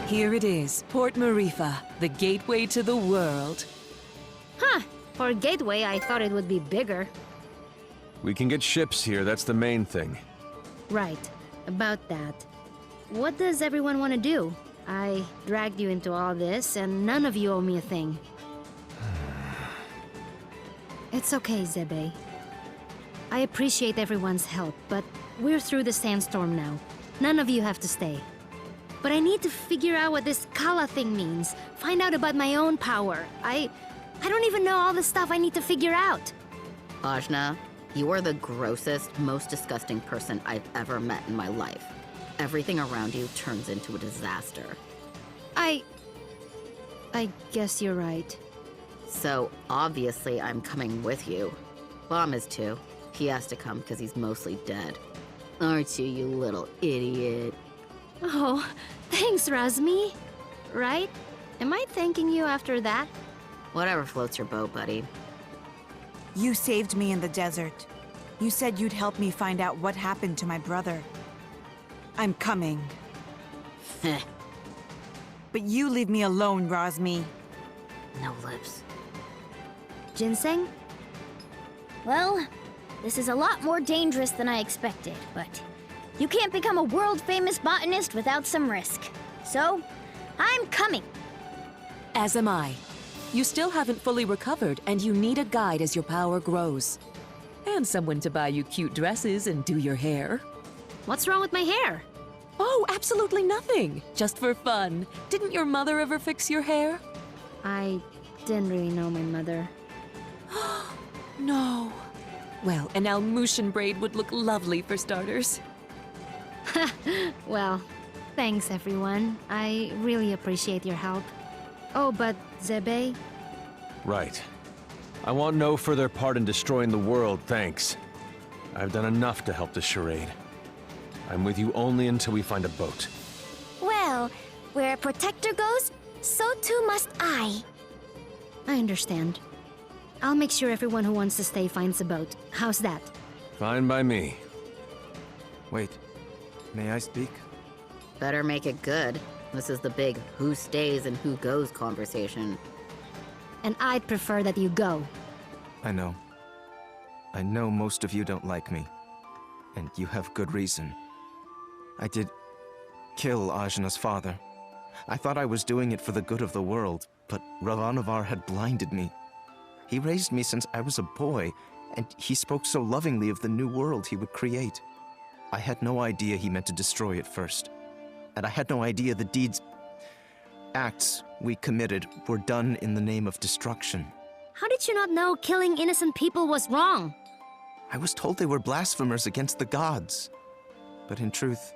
Here it is, Port Maerifa, the gateway to the world. Huh. For a gateway, I thought it would be bigger. We can get ships here, that's the main thing. Right. About that. What does everyone want to do? I dragged you into all this, and none of you owe me a thing. It's okay, Zebe. I appreciate everyone's help, but we're through the sandstorm now. None of you have to stay. But I need to figure out what this Kala thing means. Find out about my own power. I don't even know all the stuff I need to figure out. Ajna, you are the grossest, most disgusting person I've ever met in my life. Everything around you turns into a disaster. I guess you're right. So, obviously I'm coming with you. Bomb is too. He has to come because he's mostly dead. Aren't you, you little idiot? Oh, thanks, Razmi. Right? Am I thanking you after that? Whatever floats your boat, buddy. You saved me in the desert. You said you'd help me find out what happened to my brother. I'm coming. Heh. But you leave me alone, Razmi. No lips. Ginseng? Well, this is a lot more dangerous than I expected, but you can't become a world-famous botanist without some risk. So, I'm coming. As am I. You still haven't fully recovered, and you need a guide as your power grows. And someone to buy you cute dresses and do your hair. What's wrong with my hair? Oh, absolutely nothing. Just for fun. Didn't your mother ever fix your hair? I didn't really know my mother. No. Well, an Almushan braid would look lovely for starters. Well, thanks everyone. I really appreciate your help. Oh, but Zebe? Right. I want no further part in destroying the world, thanks. I've done enough to help this charade. I'm with you only until we find a boat. Well, where a protector goes, so too must I. I understand. I'll make sure everyone who wants to stay finds a boat. How's that? Fine by me. Wait, may I speak? Better make it good. This is the big who stays and who goes conversation. And I'd prefer that you go. I know. I know most of you don't like me. And you have good reason. I did kill Ajna's father. I thought I was doing it for the good of the world, but Ravanavar had blinded me. He raised me since I was a boy, and he spoke so lovingly of the new world he would create. I had no idea he meant to destroy it first. And I had no idea the acts we committed were done in the name of destruction. How did you not know killing innocent people was wrong? I was told they were blasphemers against the gods. But in truth,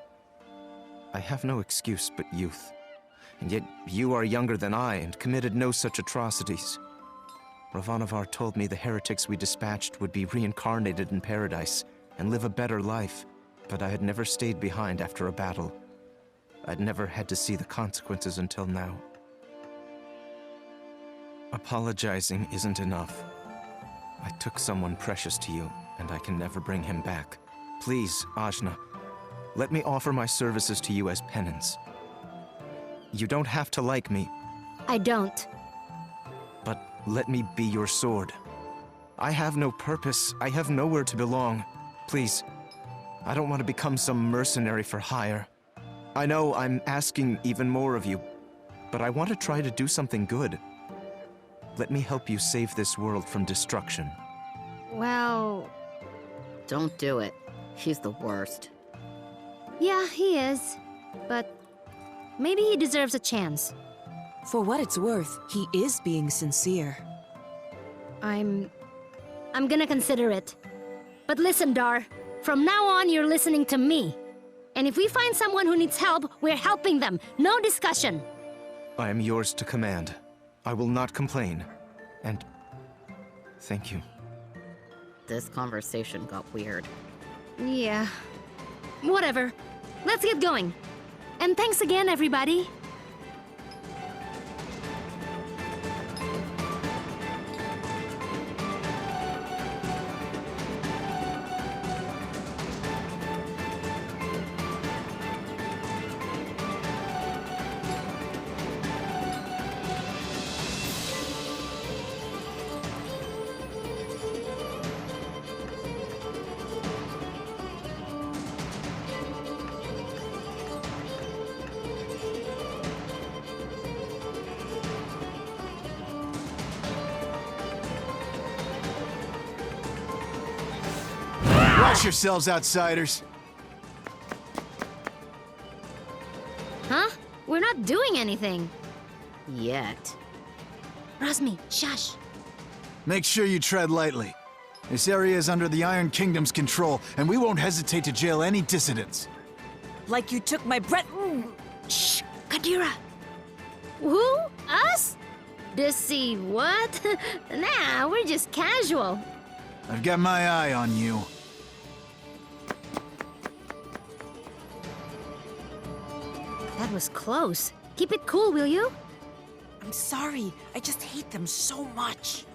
I have no excuse but youth. And yet you are younger than I and committed no such atrocities. Ravanavar told me the heretics we dispatched would be reincarnated in paradise and live a better life, but I had never stayed behind after a battle. I'd never had to see the consequences until now. Apologizing isn't enough. I took someone precious to you, and I can never bring him back. Please, Ajna, let me offer my services to you as penance. You don't have to like me. I don't. But let me be your sword. I have no purpose. I have nowhere to belong. Please, I don't want to become some mercenary for hire. I know I'm asking even more of you, but I want to try to do something good. Let me help you save this world from destruction. Well... Don't do it. He's the worst. yeah, he is. But maybe he deserves a chance. For what it's worth, he is being sincere. I'm gonna consider it. But listen, Dhar. From now on, you're listening to me. And if we find someone who needs help, we're helping them. No discussion. I am yours to command. I will not complain. And thank you. This conversation got weird. Yeah. Whatever. Let's get going. And thanks again, everybody. Watch yourselves, outsiders. Huh? We're not doing anything. Yet. Rosmi, shush. Make sure you tread lightly. This area is under the Iron Kingdom's control, and we won't hesitate to jail any dissidents. Like you took my breath. Shh, Kadira. Who? Us? Deceive what? Nah, we're just casual. I've got my eye on you. That was close. Keep it cool, will you? I'm sorry. I just hate them so much.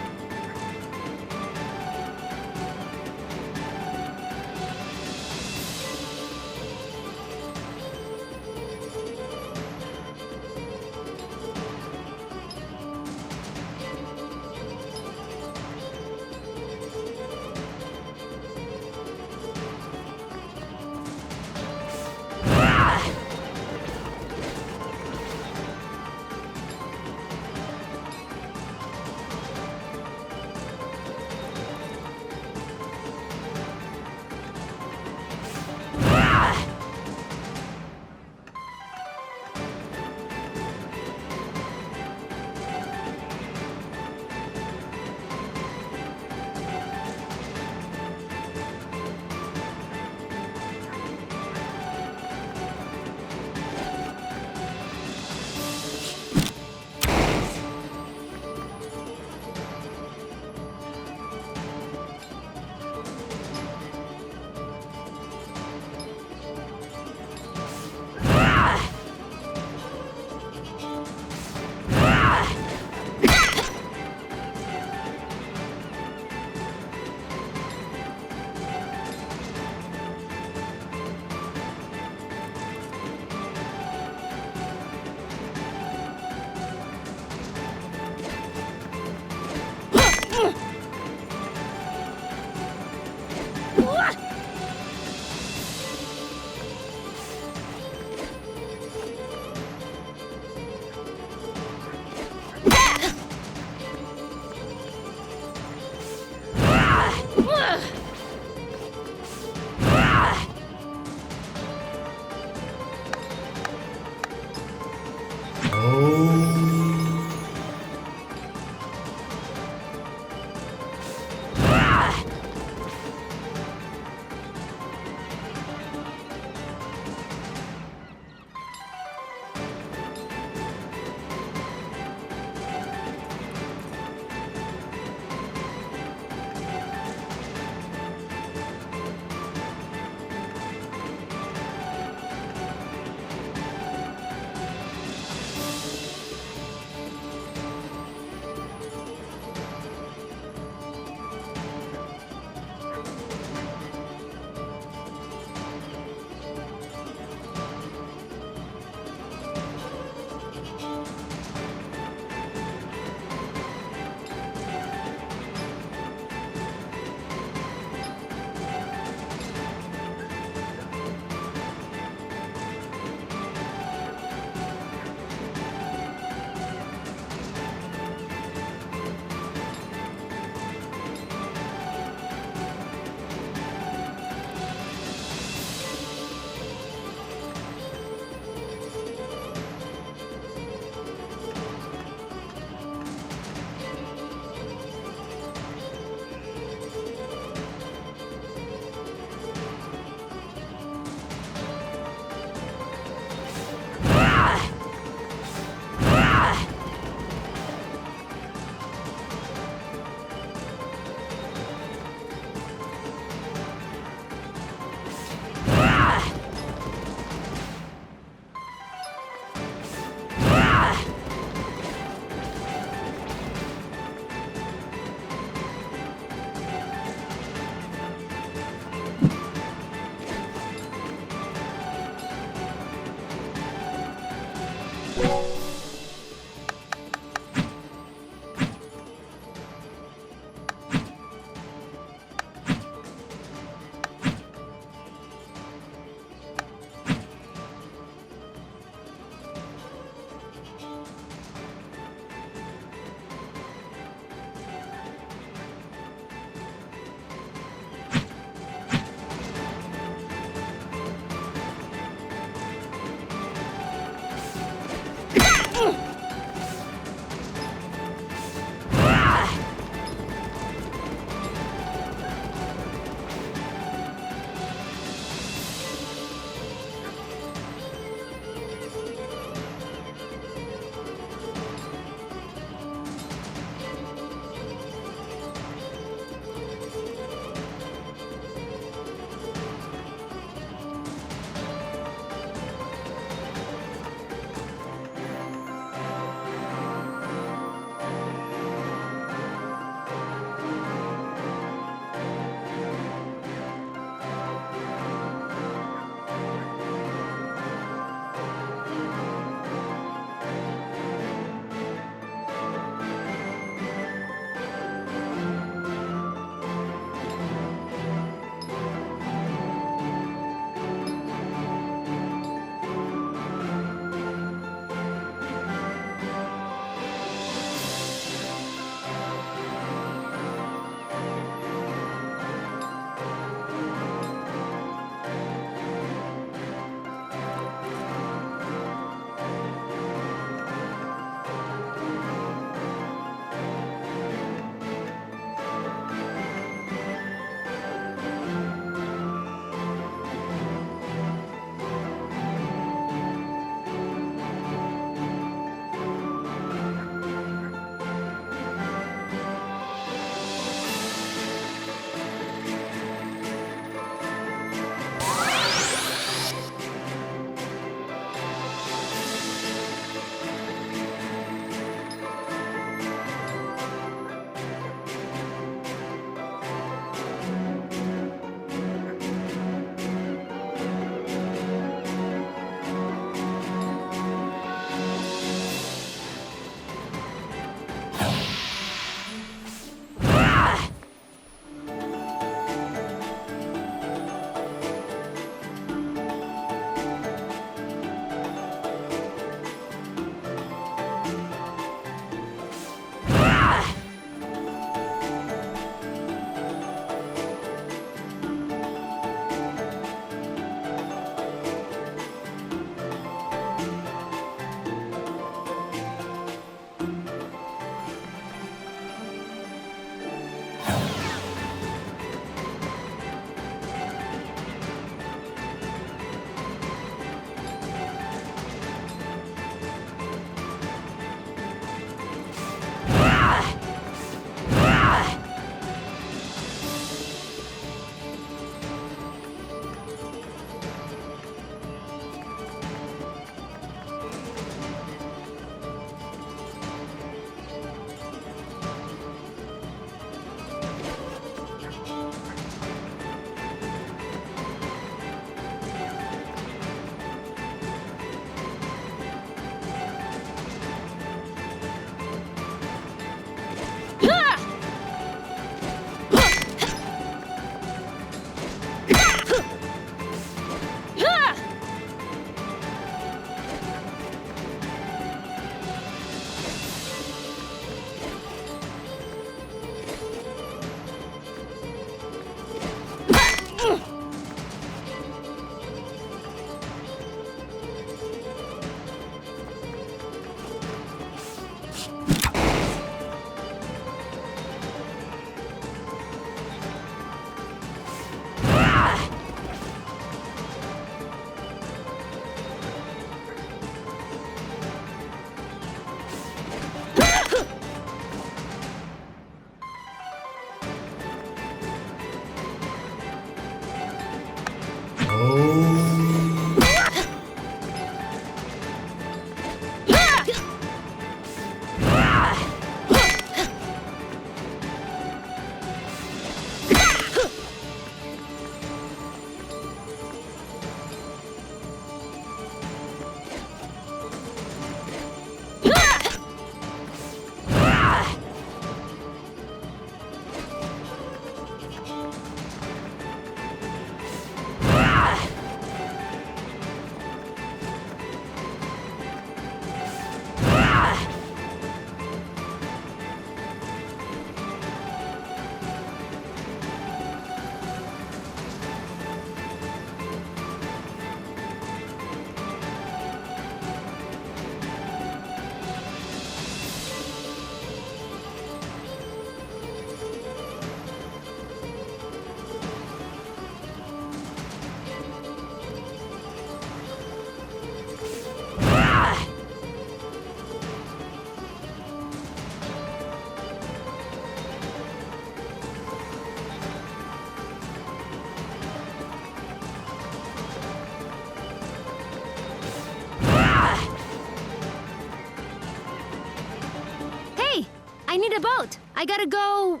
I need a boat. I gotta go...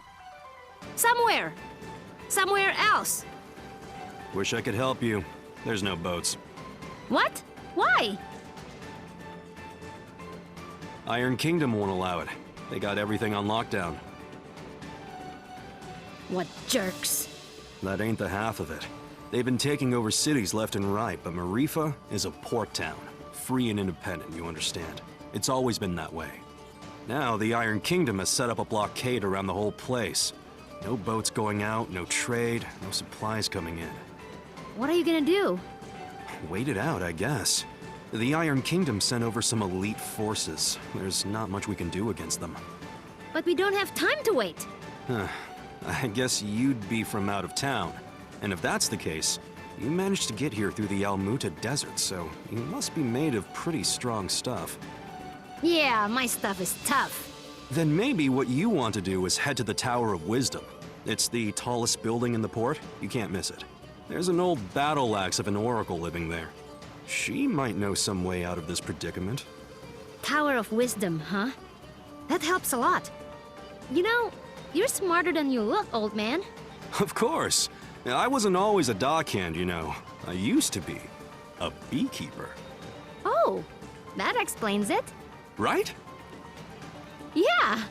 somewhere. Somewhere else. Wish I could help you. There's no boats. What? Why? Iron Kingdom won't allow it. They got everything on lockdown. What jerks. That ain't the half of it. They've been taking over cities left and right, but Maerifa is a port town. Free and independent, you understand. It's always been that way. Now, the Iron Kingdom has set up a blockade around the whole place. No boats going out, no trade, no supplies coming in. What are you gonna do? Wait it out, I guess. The Iron Kingdom sent over some elite forces. There's not much we can do against them. But we don't have time to wait. I guess you'd be from out of town. And if that's the case, you managed to get here through the Almuta Desert, so you must be made of pretty strong stuff. Yeah, my stuff is tough. Then maybe what you want to do is head to the Tower of Wisdom. It's the tallest building in the port. You can't miss it. There's an old battle axe of an oracle living there. She might know some way out of this predicament. Tower of Wisdom, huh? That helps a lot. You know, you're smarter than you look, old man. Of course. I wasn't always a dockhand, you know. I used to be a beekeeper. Oh, that explains it. Right? Yeah.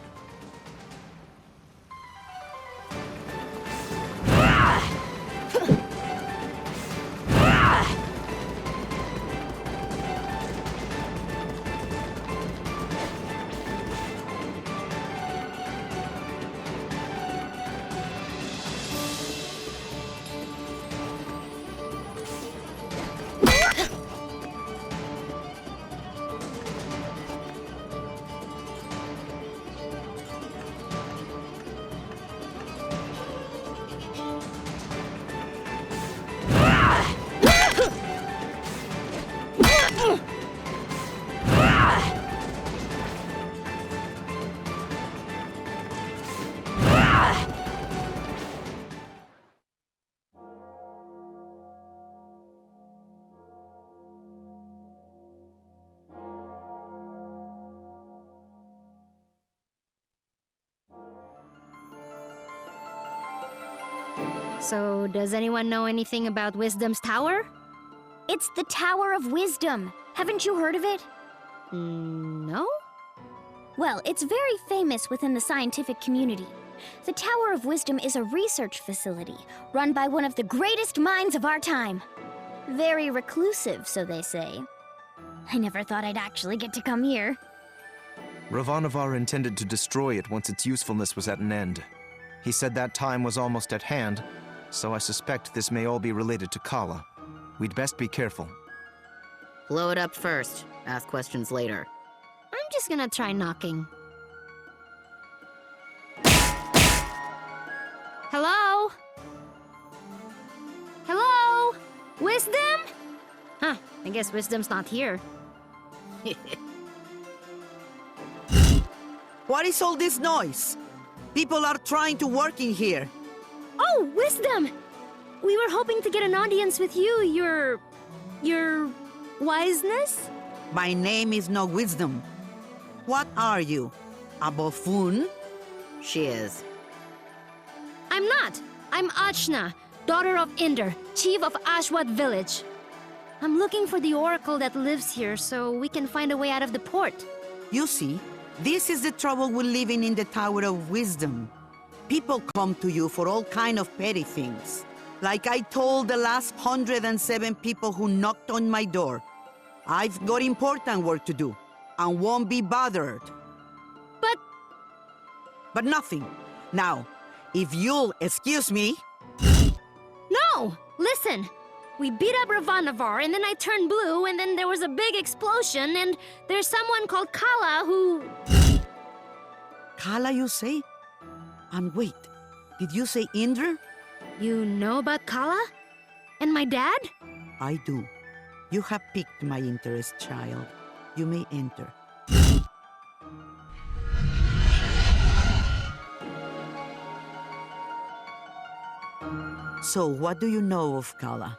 So, does anyone know anything about Wisdom's Tower? It's the Tower of Wisdom. Haven't you heard of it? No? Well, it's very famous within the scientific community. The Tower of Wisdom is a research facility run by one of the greatest minds of our time. Very reclusive, so they say. I never thought I'd actually get to come here. Ravanavar intended to destroy it once its usefulness was at an end. He said that time was almost at hand, so I suspect this may all be related to Kala. We'd best be careful. Blow it up first. Ask questions later. I'm just gonna try knocking. Hello? Hello? Wisdom? Huh, I guess Wisdom's not here. What is all this noise? People are trying to work in here. Oh, Wisdom! We were hoping to get an audience with you, your wiseness? My name is no Wisdom. What are you? A buffoon? She is. I'm not. I'm Ajna, daughter of Indar, chief of Ashwat village. I'm looking for the oracle that lives here so we can find a way out of the port. You see, this is the trouble with living in the Tower of Wisdom. People come to you for all kind of petty things. Like I told the last 107 people who knocked on my door. I've got important work to do, and won't be bothered. But nothing. Now, if you'll excuse me... No! Listen! We beat up Ravanavar, and then I turned blue, and then there was a big explosion, and there's someone called Kala who... Kala, you say? And wait, did you say Indra? You know about Kala? And my dad? I do. You have piqued my interest, child. You may enter. So, what do you know of Kala?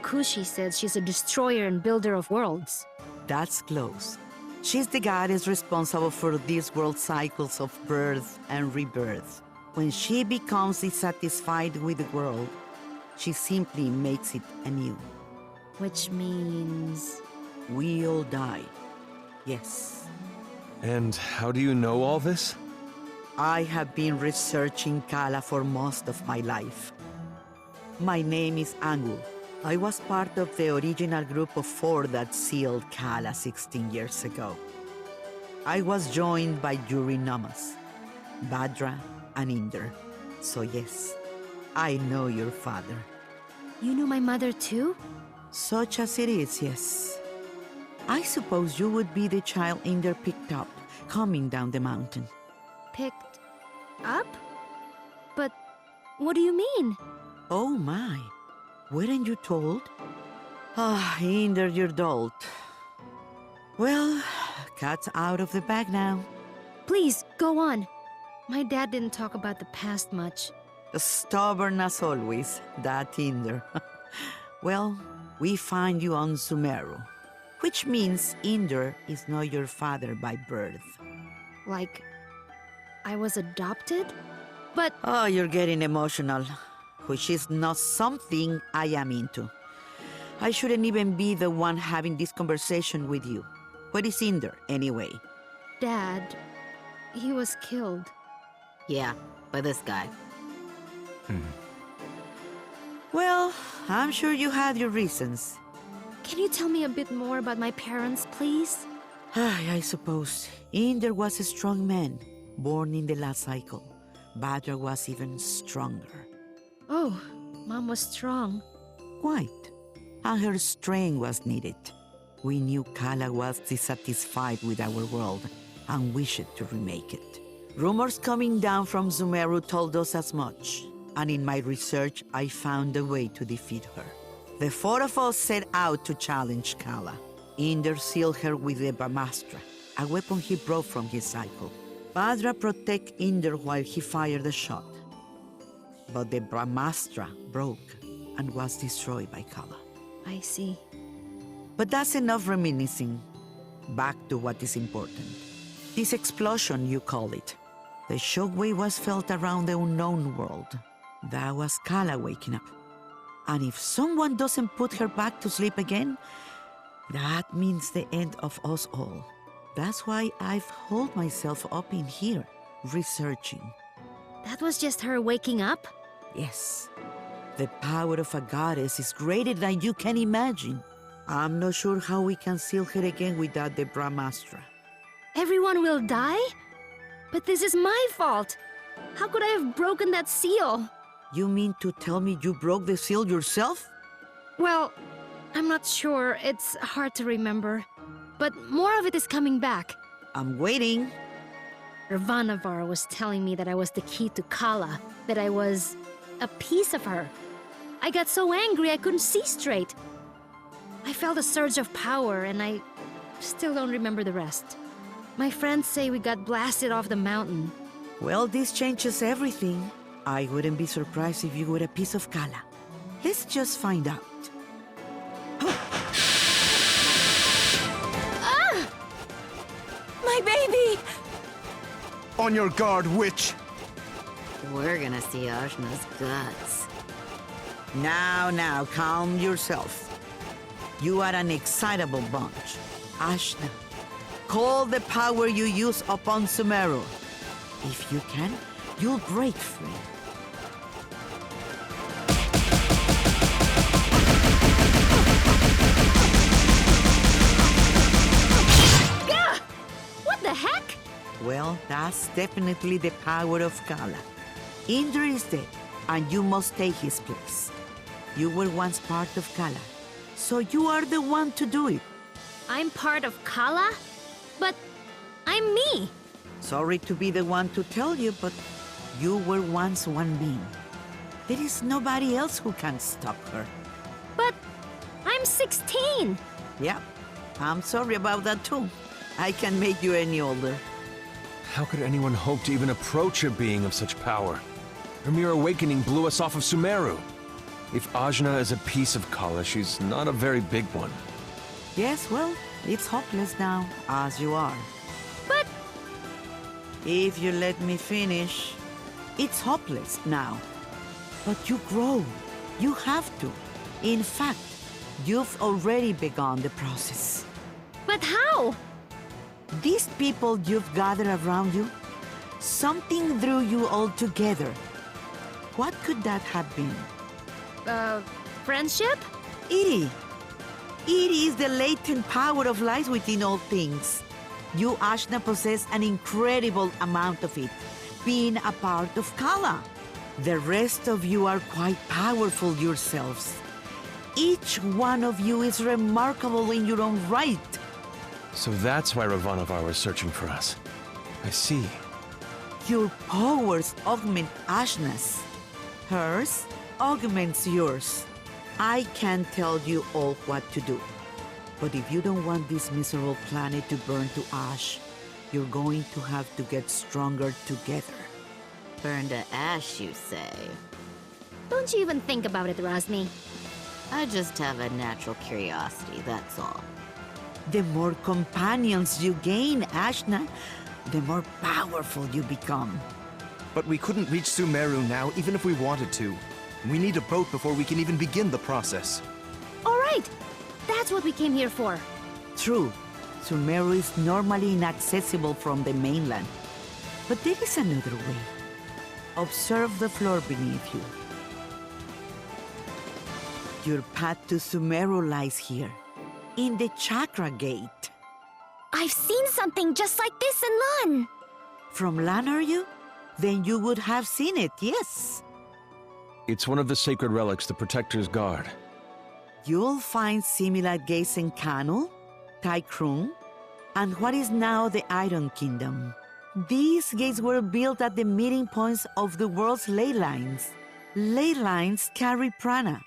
Kushi said she's a destroyer and builder of worlds. That's close. She's the goddess responsible for this world's cycles of birth and rebirth. When she becomes dissatisfied with the world, she simply makes it anew. Which means... We all die. Yes. And how do you know all this? I have been researching Kala for most of my life. My name is Angu. I was part of the original group of 4 that sealed Kala 16 years ago. I was joined by Yuri Namas, Badra, and Inder. So yes, I know your father. You know my mother too? Such as it is, yes. I suppose you would be the child Inder picked up, coming down the mountain. Picked up? But what do you mean? Oh my, weren't you told? Ah, Inder, you're dolt. Well, cat's out of the bag now. Please, go on. My dad didn't talk about the past much. Stubborn as always, that Inder. Well, we find you on Sumeru, which means Inder is not your father by birth. Like, I was adopted? But... Oh, you're getting emotional, which is not something I am into. I shouldn't even be the one having this conversation with you. What is Inder, anyway? Dad, he was killed. Yeah, by this guy. Well, I'm sure you had your reasons. Can you tell me a bit more about my parents, please? I suppose. Inder was a strong man, born in the last cycle. Badra was even stronger. Oh, Mom was strong. Quite. And her strength was needed. We knew Kala was dissatisfied with our world and wished to remake it. Rumors coming down from Sumeru told us as much, and in my research I found a way to defeat her. The 4 of us set out to challenge Kala. Inder sealed her with the Brahmastra, a weapon he brought from his cycle. Badra protected Inder while he fired the shot. But the Brahmastra broke and was destroyed by Kala. I see. But that's enough reminiscing. Back to what is important. This explosion, you call it. The shockwave was felt around the unknown world. That was Kala waking up. And if someone doesn't put her back to sleep again, that means the end of us all. That's why I've holed myself up in here, researching. That was just her waking up? Yes. The power of a goddess is greater than you can imagine. I'm not sure how we can seal her again without the Brahmastra. Everyone will die? But this is my fault! How could I have broken that seal? You mean to tell me you broke the seal yourself? Well, I'm not sure. It's hard to remember. But more of it is coming back. I'm waiting. Ravanavar was telling me that I was the key to Kala, that I was a piece of her. I got so angry I couldn't see straight. I felt a surge of power, and I still don't remember the rest. My friends say we got blasted off the mountain. Well, this changes everything. I wouldn't be surprised if you were a piece of Kala. Let's just find out. Ah! My baby! On your guard, witch! We're gonna see Ajna's guts. Now, calm yourself. You are an excitable bunch. Ajna, call the power you use upon Sumeru. If you can, you'll break free. Gah! What the heck? Well, that's definitely the power of Kala. Inder is dead, and you must take his place. You were once part of Kala, so you are the one to do it. I'm part of Kala? But I'm me. Sorry to be the one to tell you, but you were once one being. There is nobody else who can stop her. But I'm 16. Yeah, I'm sorry about that too. I can make you any older. How could anyone hope to even approach a being of such power? Her mere awakening blew us off of Sumeru. If Ajna is a piece of Kala, she's not a very big one. Yes, well, It's hopeless now, as you are. But... If you let me finish, it's hopeless now. But you grow. You have to. In fact, you've already begun the process. But how? These people you've gathered around you, something drew you all together. What could that have been? Friendship? It is the latent power of lies within all things. You, Ajna, possess an incredible amount of it, being a part of Kala. The rest of you are quite powerful yourselves. Each one of you is remarkable in your own right. So that's why Ravanavar was searching for us. I see. Your powers augment Ajna's. Hers augments yours. I can tell you all what to do. But if you don't want this miserable planet to burn to ash, you're going to have to get stronger together. Burn to ash, you say? Don't you even think about it, Rosny. I just have a natural curiosity, that's all. The more companions you gain, Ajna, the more powerful you become. But we couldn't reach Sumeru now, even if we wanted to. We need a boat before we can even begin the process. All right! That's what we came here for. True, Sumeru is normally inaccessible from the mainland. But there is another way. Observe the floor beneath you. Your path to Sumeru lies here, in the chakra gate. I've seen something just like this in Lan. From Lan, are you? Then you would have seen it, yes. It's one of the sacred relics the Protectors guard. You'll find similar gates in Kanu, Taikrung, and what is now the Iron Kingdom. These gates were built at the meeting points of the world's ley lines. Ley lines carry prana,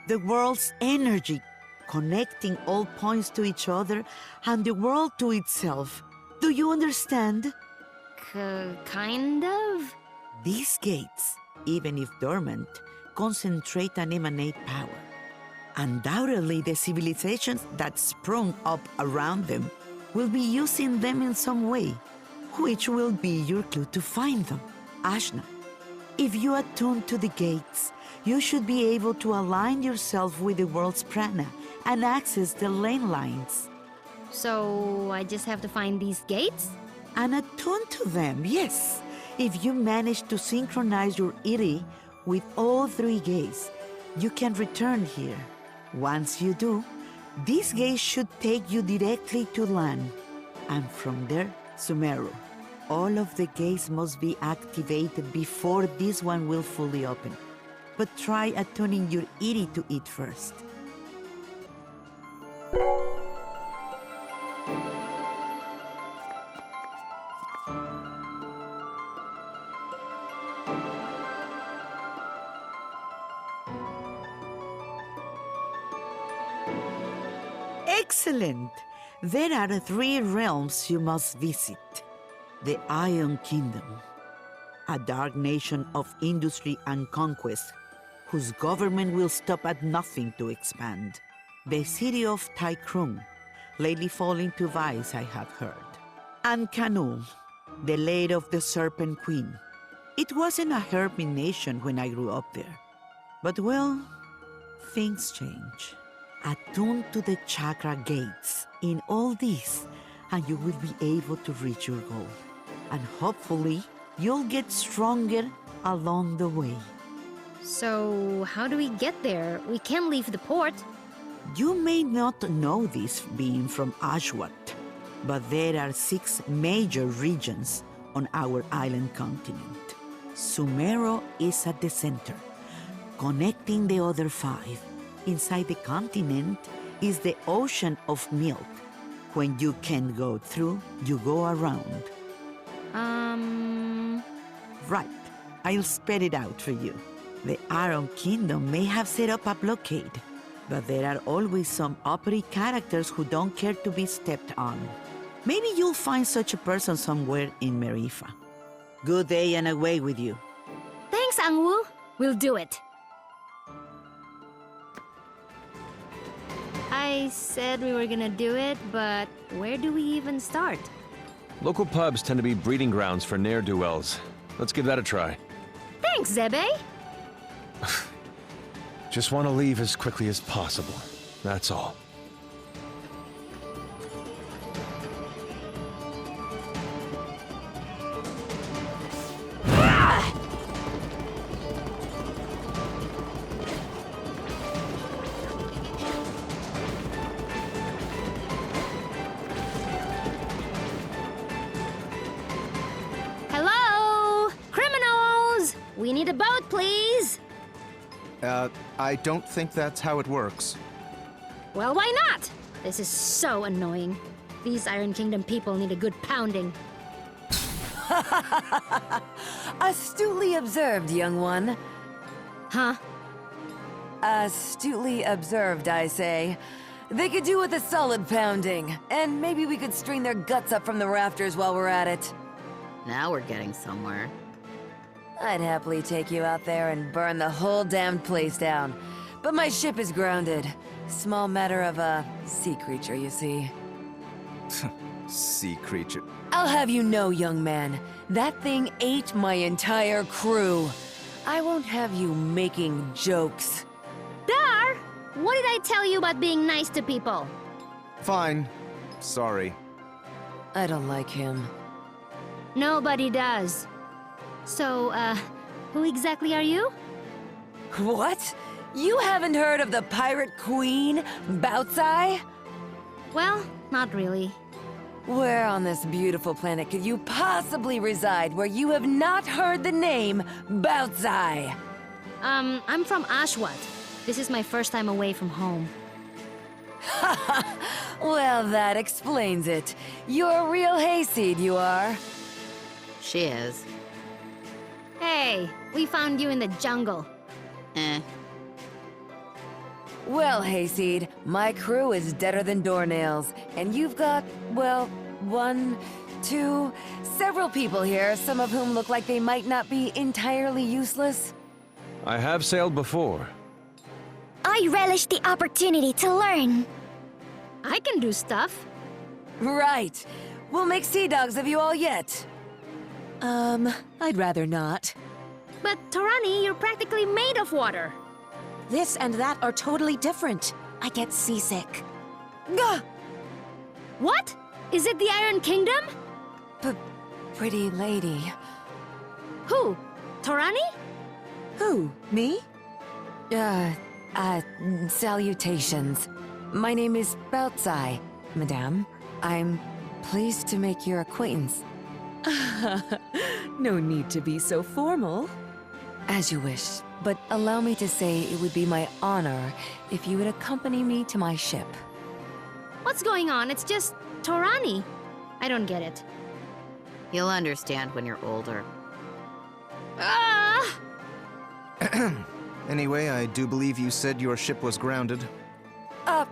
the world's energy, connecting all points to each other and the world to itself. Do you understand? Kind of? These gates, even if dormant, concentrate and emanate power. Undoubtedly, the civilizations that sprung up around them will be using them in some way, which will be your clue to find them. Ajna, if you attune to the gates, you should be able to align yourself with the world's prana and access the lane lines. So I just have to find these gates? And attune to them, yes. If you manage to synchronize your iri with all three gates, you can return here. Once you do, these gates should take you directly to Lan, and from there, Sumeru. All of the gates must be activated before this one will fully open. But try attuning your iri to it first. Excellent! There are 3 realms you must visit. The Iron Kingdom, a dark nation of industry and conquest, whose government will stop at nothing to expand. The city of Taikrung, lately falling to vice, I have heard. And Kanu, the lair of the Serpent Queen. It wasn't a hermit nation when I grew up there. But well, things change. Attune to the chakra gates in all this, and you will be able to reach your goal. And hopefully, you'll get stronger along the way. So, how do we get there? We can't leave the port. You may not know this being from Ashwat, but there are 6 major regions on our island continent. Sumeru is at the center, connecting the other 5. Inside the continent is the ocean of milk. When you can't go through, you go around. Right. I'll spell it out for you. The Iron Kingdom may have set up a blockade, but there are always some uppity characters who don't care to be stepped on. Maybe you'll find such a person somewhere in Maerifa. Good day and away with you. Thanks, Angwu. We'll do it. I said we were gonna do it, but where do we even start? Local pubs tend to be breeding grounds for ne'er-do-wells. Let's give that a try. Thanks, Zebe! Just want to leave as quickly as possible. That's all. Hello? Criminals! We need a boat, please! I don't think that's how it works. Well, why not? This is so annoying. These Iron Kingdom people need a good pounding. Astutely observed, young one. Huh? Astutely observed, I say. They could do with a solid pounding, and maybe we could string their guts up from the rafters while we're at it. Now we're getting somewhere. I'd happily take you out there and burn the whole damned place down. But my ship is grounded. Small matter of a sea creature, you see. Sea creature. I'll have you know, young man, that thing ate my entire crew. I won't have you making jokes. Dhar! What did I tell you about being nice to people? Fine. Sorry. I don't like him. Nobody does. So, who exactly are you? What? You haven't heard of the pirate queen, Bautzai? Well, not really. Where on this beautiful planet could you possibly reside where you have not heard the name Bautzai? I'm from Ashwat. This is my first time away from home. Well, that explains it. You're a real hayseed, you are. She is. Hey, we found you in the jungle. Eh. Well, hayseed, my crew is deader than doornails, and you've got, well, one, two, several people here, some of whom look like they might not be entirely useless. I have sailed before. I relish the opportunity to learn. I can do stuff. Right. We'll make sea dogs of you all yet. I'd rather not. But Torani, you're practically made of water. This and that are totally different. I get seasick. Gah! What? Is it the Iron Kingdom? Pretty lady. Who? Torani? Who? Me? Salutations. My name is Bautzai, madame. I'm pleased to make your acquaintance. No need to be so formal. As you wish, but allow me to say it would be my honor if you would accompany me to my ship. What's going on? It's just Torani. I don't get it. You'll understand when you're older. Ah! Anyway, I do believe you said your ship was grounded.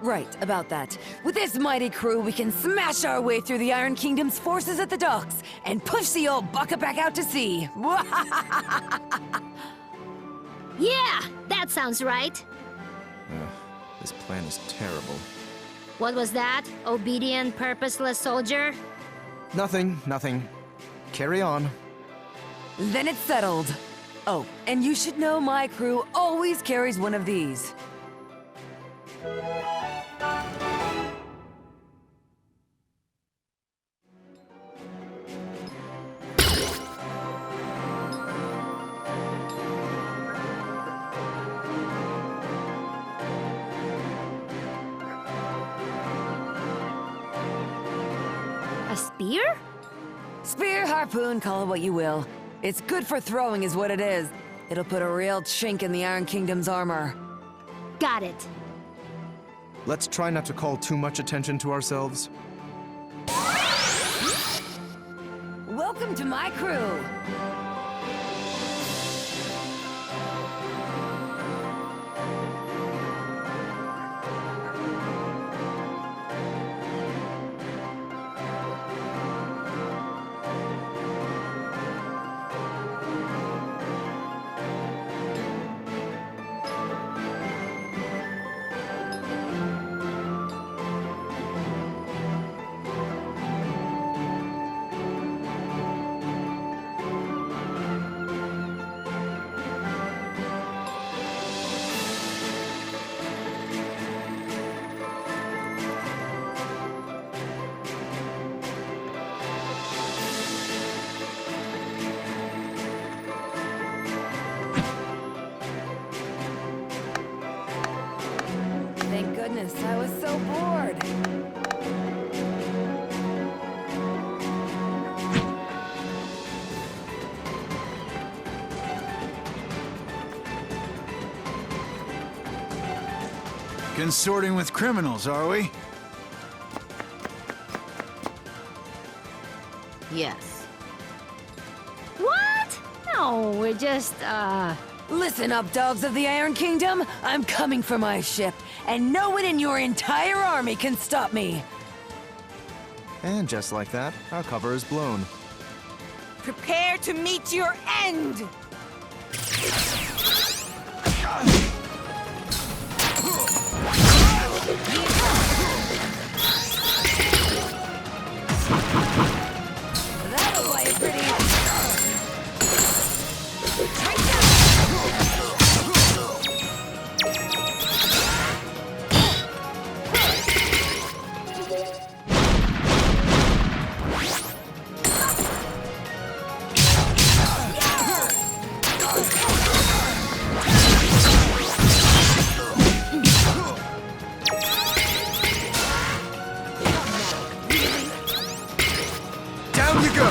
Right, about that. With this mighty crew, we can smash our way through the Iron Kingdom's forces at the docks and push the old bucket back out to sea. Yeah, that sounds right. This plan is terrible. What was that? Obedient, purposeless soldier? Nothing. Carry on. Then it's settled. Oh, and you should know my crew always carries one of these. A spear? Spear, harpoon, call it what you will. It's good for throwing is what it is. It'll put a real chink in the Iron Kingdom's armor. Got it. Let's try not to call too much attention to ourselves. Welcome to my crew. Consorting with criminals, are we? Yes. What? No, we're just, Listen up, dogs of the Iron Kingdom. I'm coming for my ship, and no one in your entire army can stop me. And just like that, our cover is blown. Prepare to meet your end! That'll play it pretty. Down you go!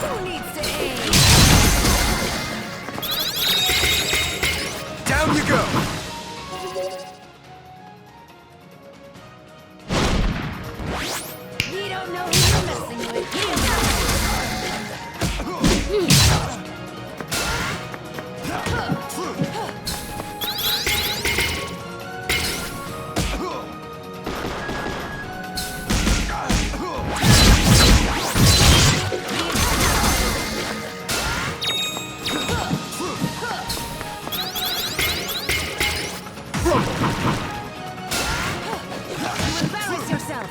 Who needs to aim? Down you go! We don't know who you're messing with. Embarrass yourself.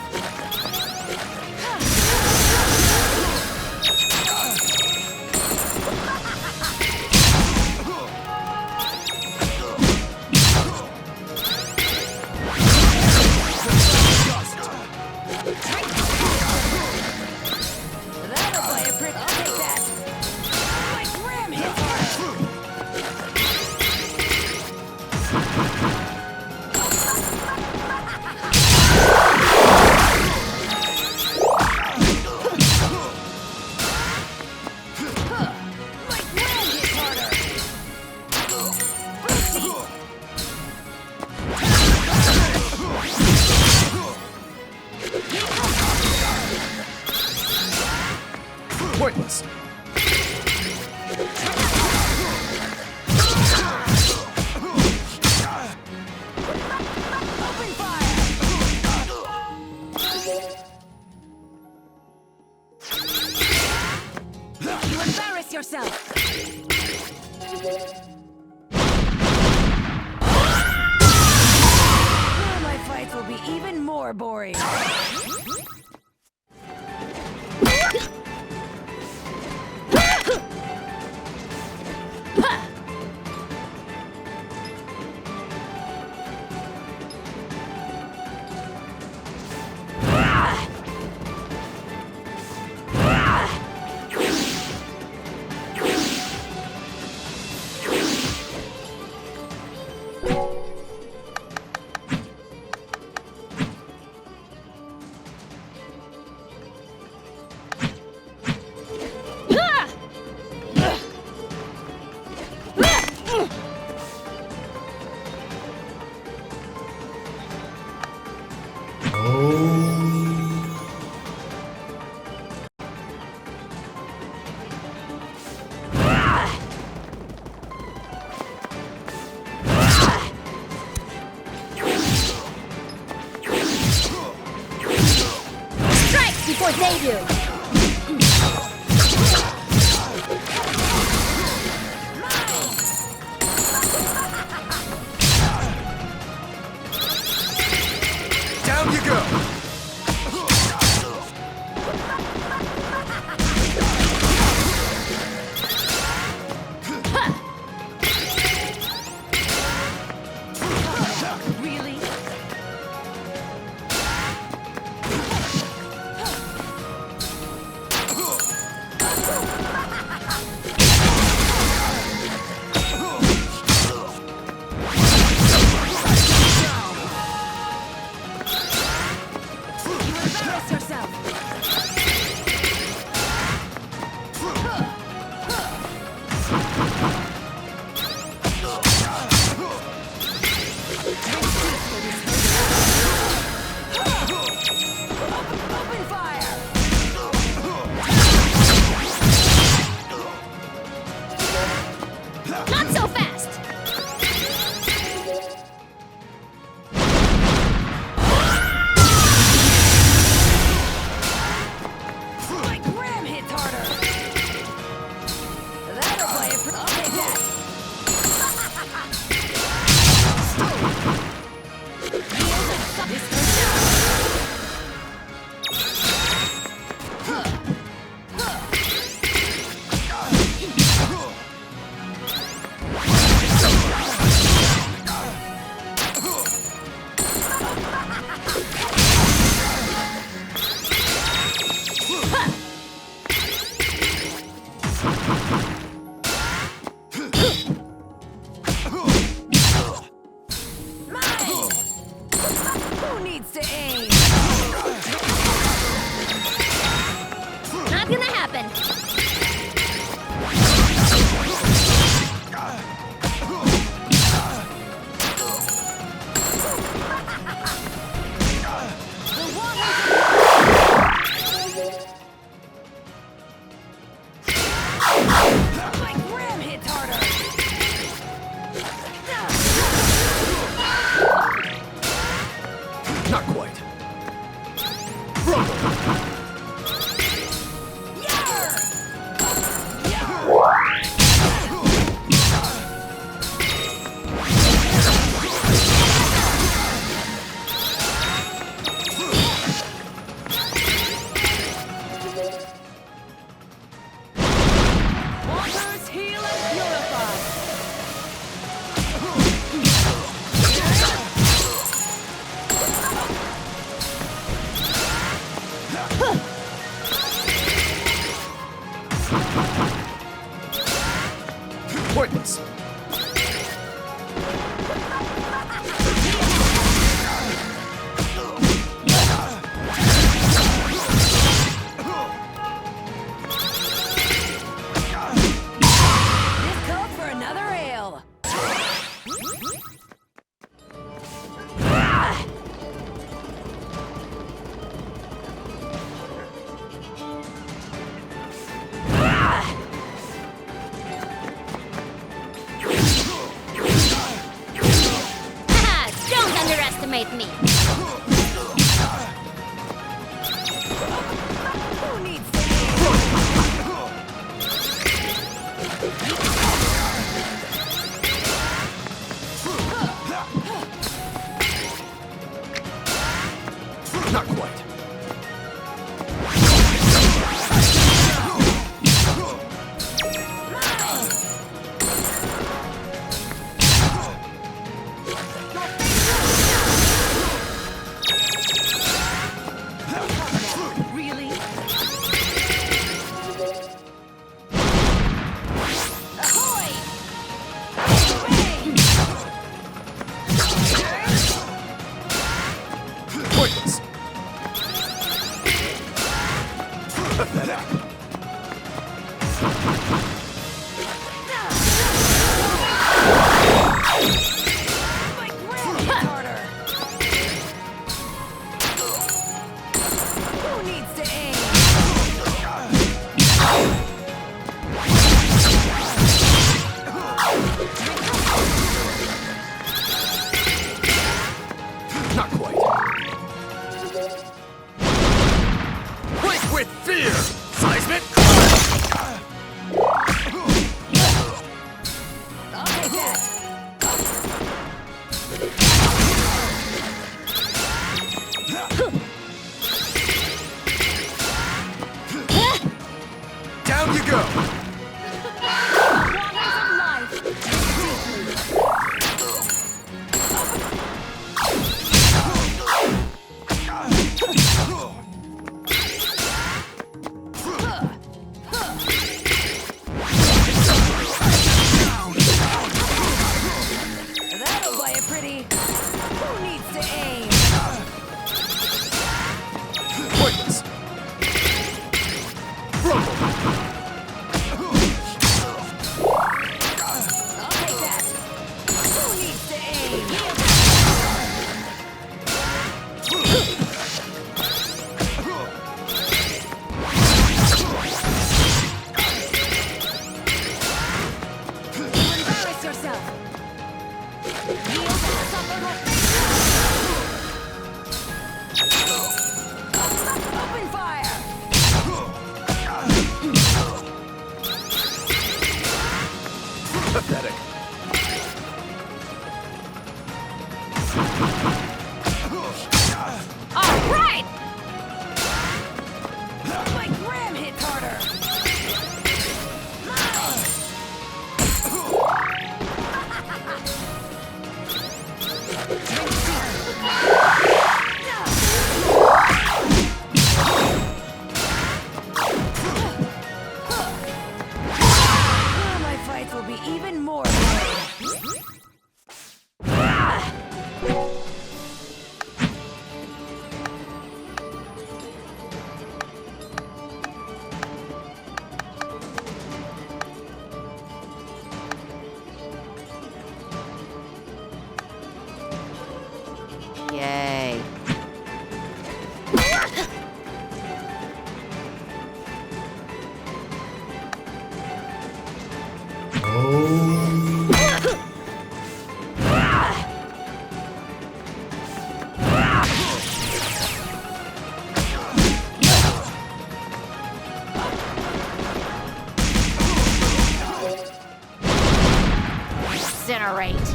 That'll play a prick. I'll take that. My ram hits hard. My ram hits harder. Pointless. Open fire. You embarrass yourself. Now my fights will be even more boring. before they do. Down you go! Not so fast! My gram hits harder! That'll play it for... I'll take that! Who needs to aim? Not gonna happen. My gram hits harder! Not quite. Waters heal and purify! Pointless. This calls for another ale! Haha, don't underestimate me. Who needs to aim? Not quite. Really? Ahoy! Bang! Pointless. Pathetic. My gram hits harder! Who needs to aim? Not quite. Wait! with fear! Seismic! I'll take that. Down you go! That'll buy it pretty. Who needs to aim? Pointless! Rumble! I'll take that. Who needs to aim? Embarrass yourself. Open fire! Pathetic. All right! My gram hits harder! My fights will be even more boring. Yay. Incinerate.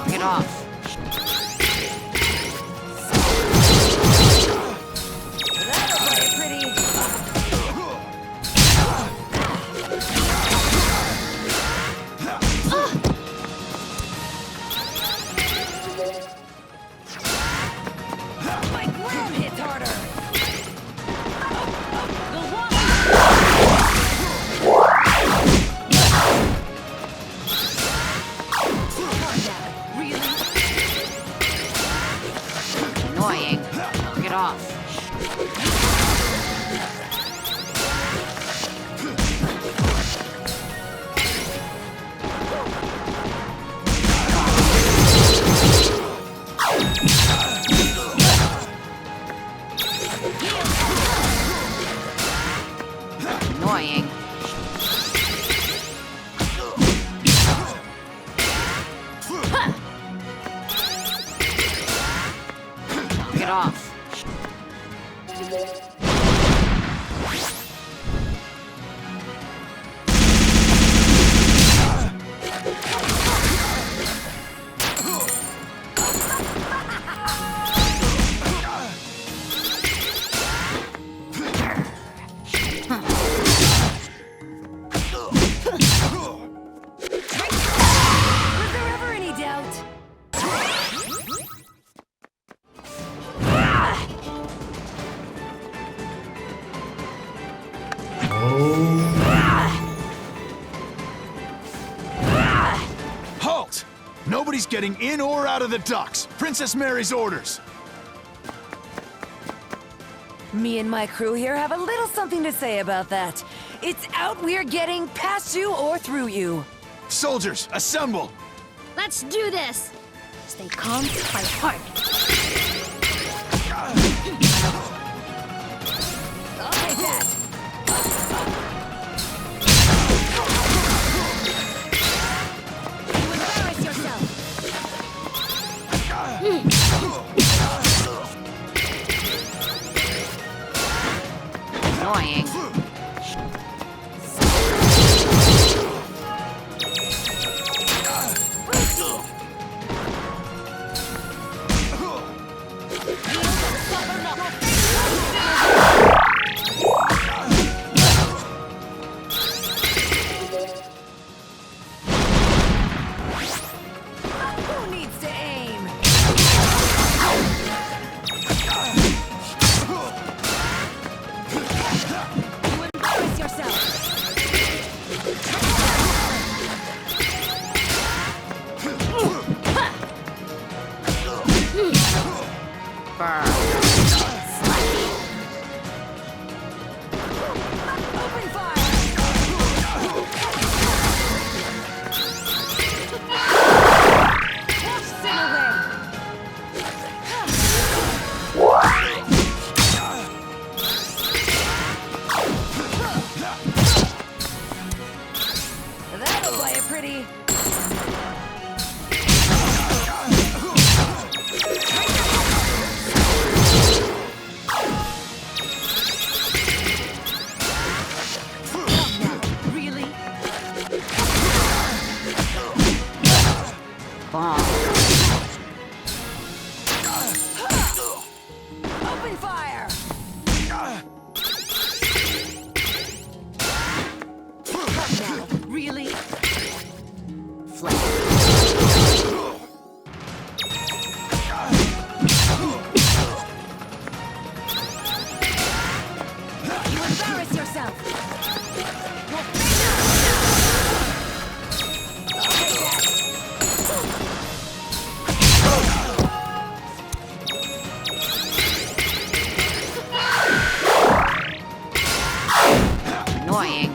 Get off. That'll buy it pretty. My gram hits harder. Annoying. Get off. Annoying. Get off. Was there ever any doubt? Halt! Nobody's getting in or out of the docks. Princess Mary's orders. Me and my crew here have a little something to say about that. It's out we're getting past you or through you. Soldiers, assemble! Let's do this! Stay calm, fight hard. I'll take Annoying. Who needs to aim? You embarrass yourself. Burn. Open fire! Wash sin away! That'll buy a pretty... Really? Bomb. Open fire! Now, really? You embarrass yourself! Annoying.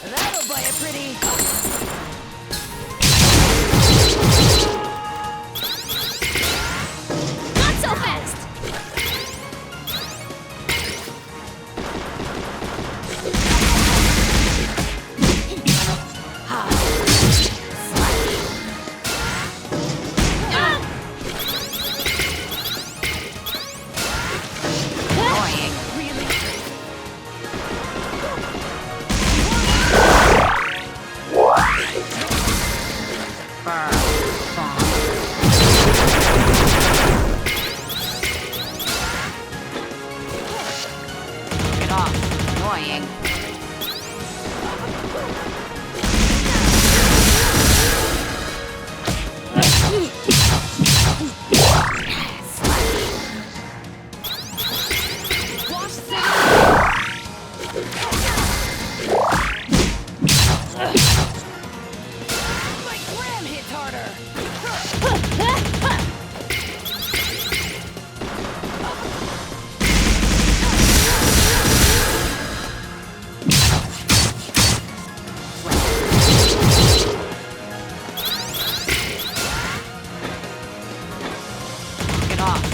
That'll buy a pretty... Not so fast! Annoying. Really? Burn. Bomb. Get off. Annoying. Wash sin... My gram hits harder! Get off.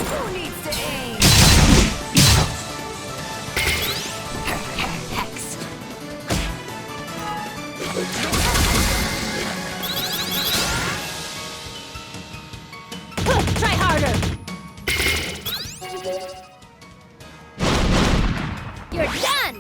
Who needs to aim? Hex. Try harder! You're done!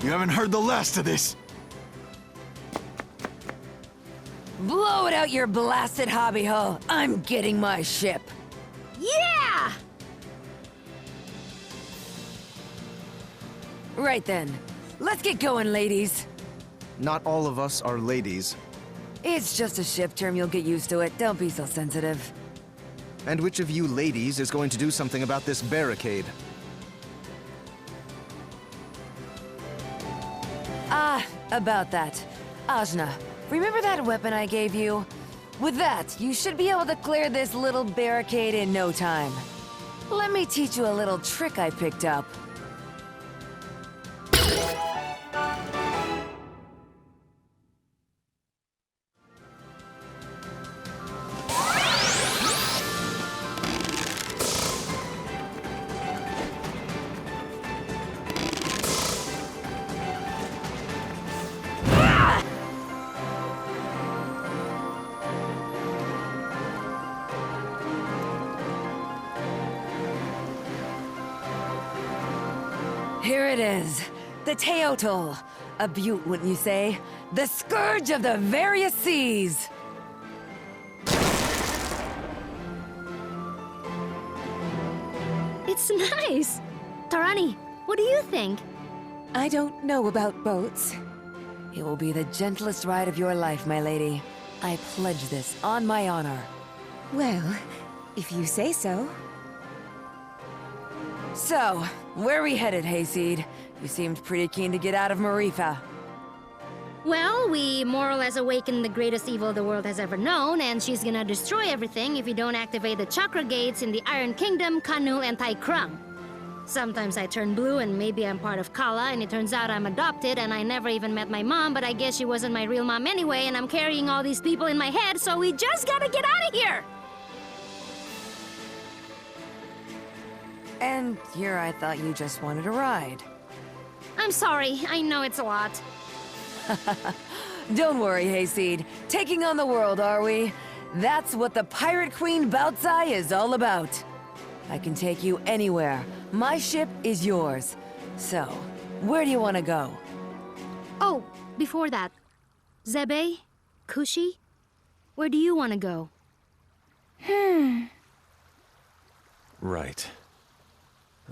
You haven't heard the last of this. Blow it out your blasted hobby hole. I'm getting my ship. Yeah! Right then. Let's get going, ladies. Not all of us are ladies. It's just a ship term, you'll get used to it. Don't be so sensitive. And which of you ladies is going to do something about this barricade? About that. Ajna, remember that weapon I gave you? With that, you should be able to clear this little barricade in no time. Let me teach you a little trick I picked up. Here it is, the Teotl. A beaut, wouldn't you say? The scourge of the various seas! It's nice! Tarani, what do you think? I don't know about boats. It will be the gentlest ride of your life, my lady. I pledge this on my honor. Well, if you say so. So, where are we headed, Hayseed? You seemed pretty keen to get out of Maerifa. Well, we more or less awakened the greatest evil the world has ever known, and she's gonna destroy everything if you don't activate the chakra gates in the Iron Kingdom, Kanu, and Tai Krung. Sometimes I turn blue and maybe I'm part of Kala, and it turns out I'm adopted and I never even met my mom, but I guess she wasn't my real mom anyway, and I'm carrying all these people in my head, so we just gotta get out of here! And here I thought you just wanted a ride. I'm sorry, I know it's a lot. Don't worry, Hayseed. Taking on the world, are we? That's what the Pirate Queen Bautzai is all about. I can take you anywhere. My ship is yours. So, where do you want to go? Oh, before that. Zebe? Kushi? Where do you want to go? Right.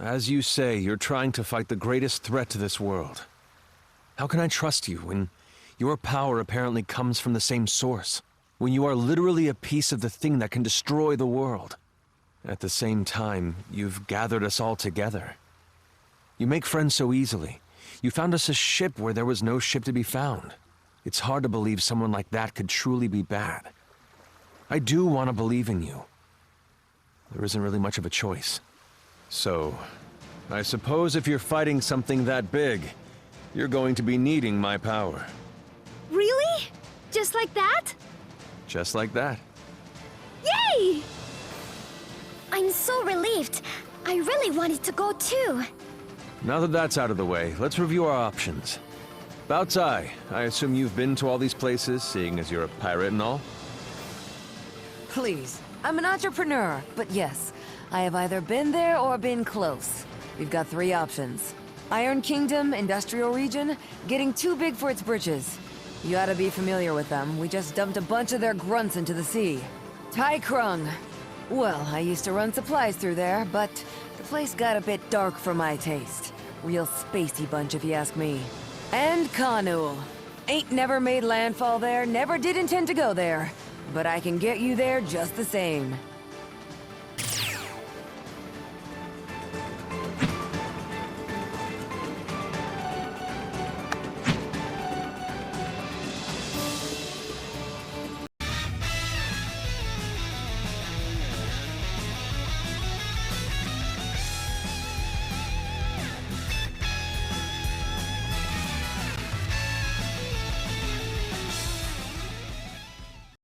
As you say, you're trying to fight the greatest threat to this world. How can I trust you when your power apparently comes from the same source? When you are literally a piece of the thing that can destroy the world? At the same time, you've gathered us all together. You make friends so easily. You found us a ship where there was no ship to be found. It's hard to believe someone like that could truly be bad. I do want to believe in you. There isn't really much of a choice. So, I suppose if you're fighting something that big, you're going to be needing my power. Really? Just like that? Just like that. Yay! I'm so relieved. I really wanted to go too. Now that that's out of the way, let's review our options. Bautzai, I assume you've been to all these places, seeing as you're a pirate and all? Please, I'm an entrepreneur, but yes, I have either been there or been close. We've got 3 options. Iron Kingdom, Industrial Region, getting too big for its britches. You ought to be familiar with them. We just dumped a bunch of their grunts into the sea. Tai Krung. Well, I used to run supplies through there, but the place got a bit dark for my taste. Real spacey bunch, if you ask me. And Kanu. Ain't never made landfall there, never did intend to go there. But I can get you there just the same.